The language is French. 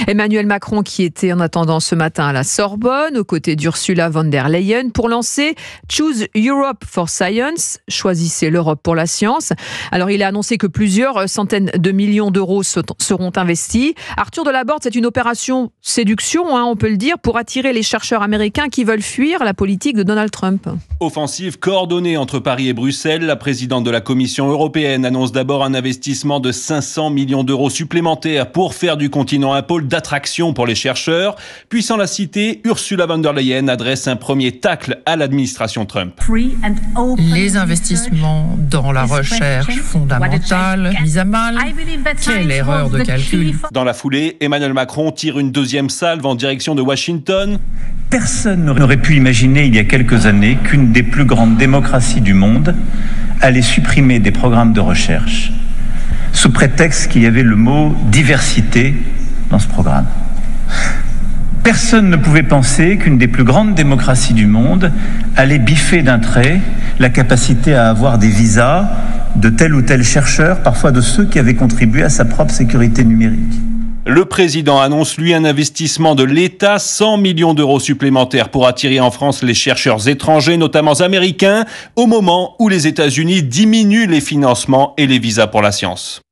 Emmanuel Macron qui était en attendant ce matin à la Sorbonne, aux côtés d'Ursula von der Leyen, pour lancer Choose Europe for Science, choisissez l'Europe pour la science. Alors il a annoncé que plusieurs centaines de millions d'euros seront investis. Arthur Delaborde, c'est une opération séduction, on peut le dire, pour attirer les chercheurs américains qui veulent fuir la politique de Donald Trump. Offensive coordonnée entre Paris et Bruxelles, la présidente de la Commission européenne annonce d'abord un investissement de 500 millions d'euros supplémentaires pour faire du continent un pôle d'attraction pour les chercheurs. Puis sans la citer, Ursula von der Leyen adresse un premier tacle à l'administration Trump. Les investissements dans la recherche fondamentale mis à mal, quelle erreur de calcul. Dans la foulée, Emmanuel Macron tire une deuxième salve en direction de Washington. Personne n'aurait pu imaginer il y a quelques années qu'une des plus grandes démocraties du monde allait supprimer des programmes de recherche sous prétexte qu'il y avait le mot diversité dans ce programme. Personne ne pouvait penser qu'une des plus grandes démocraties du monde allait biffer d'un trait la capacité à avoir des visas de tel ou tel chercheur, parfois de ceux qui avaient contribué à sa propre sécurité numérique. Le président annonce, lui, un investissement de l'État, 100 millions d'euros supplémentaires pour attirer en France les chercheurs étrangers, notamment américains, au moment où les États-Unis diminuent les financements et les visas pour la science.